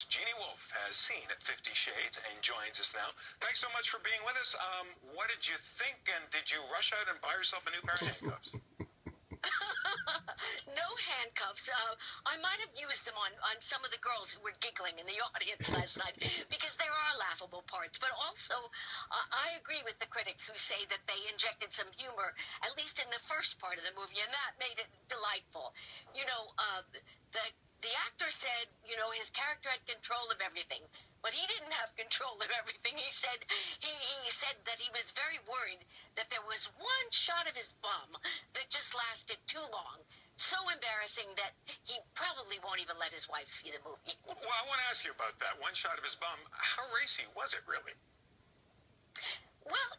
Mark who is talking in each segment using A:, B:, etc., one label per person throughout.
A: Jeanne has seen 50 Shades and joins us now. Thanks so much for being with us. What did you think, and did you rush out and buy yourself a new pair of handcuffs?
B: No handcuffs. I might have used them on some of the girls who were giggling in the audience last night because there are laughable parts. But also, I agree with the critics who say that they injected some humor, at least in the first part of the movie, and that made it delightful. You know, the actor said, you know, his character had control of everything, but he didn't have control of everything. He said that he was very worried that there was one shot of his bum that just lasted too long. So embarrassing that he probably won't even let his wife see the movie.
A: Well, I want to ask you about that. One shot of his bum. How racy was it, really?
B: Well,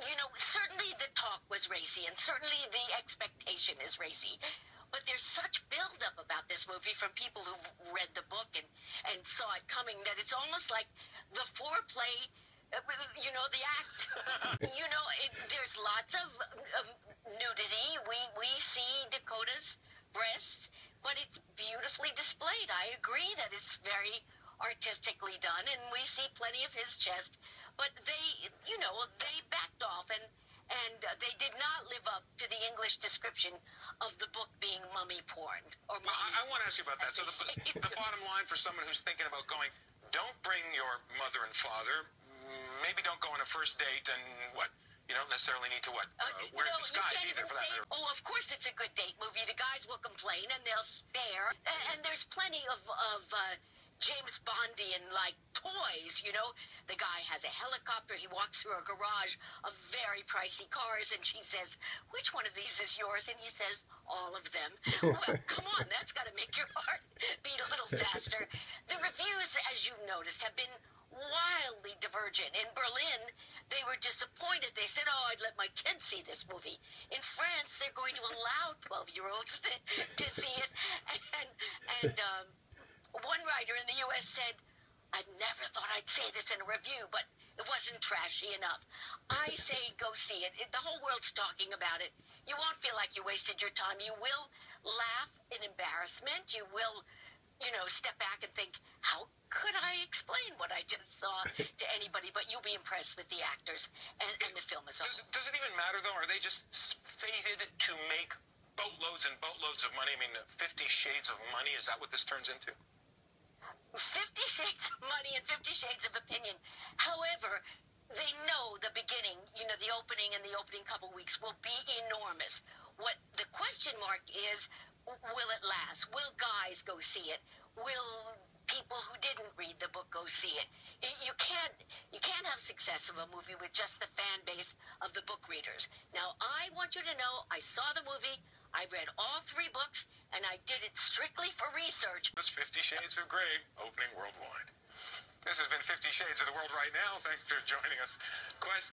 B: you know, certainly the talk was racy, and certainly the expectation is racy. But there's such build-up about this movie from people who've read the book and saw it coming that it's almost like the foreplay, you know, the act. You know, there's lots of nudity. We see Dakota's breasts, but it's beautifully displayed. I agree that it's very artistically done, and we see plenty of his chest. But they, you know, they backed off, and they did not live up to the English description of the book being mummy porn. Or mummy,
A: I want to ask you about that. So the bottom line for someone who's thinking about going, don't bring your mother and father. Maybe don't go on a first date, and what? You don't necessarily need to wear a disguise either for that matter.
B: Oh, of course it's a good date movie. The guys will complain and they'll stare. And there's plenty of James Bondian like toys, you know. The guy has a helicopter. He walks through a garage of very pricey cars, and she says, "Which one of these is yours?" And he says, "All of them." Well, come on, that's got to make your heart beat a little faster. The reviews, as you've noticed, have been wildly divergent. In Berlin, they were disappointed. They said, "Oh, I'd let my kids see this movie." In France, they're going to allow 12-year-olds to see it. And one writer in the U.S. said, "I've never thought I'd say this in a review, but it wasn't trashy enough." I say go see it. The whole world's talking about it. You won't feel like you wasted your time. You will laugh in embarrassment. You will, you know, step back and think, how could I explain what I just saw to anybody? But you'll be impressed with the actors and the film as a whole.
A: Does it even matter, though? Are they just fated to make boatloads and boatloads of money? I mean, 50 Shades of Money, is that what this turns into?
B: 50 Shades of Money and 50 Shades of Opinion. However, they know the beginning, you know, the opening and the opening couple weeks will be enormous. What the question mark is, will it last? Will guys go see it? Will people who didn't read the book go see it? You can't have success of a movie with just the fan base of the book readers. Now, I want you to know I saw the movie, I read all 3 books, and I did it strictly for research.
A: This 50 Shades of Grey opening worldwide. This has been 50 Shades of the World right now. Thanks for joining us. Quest.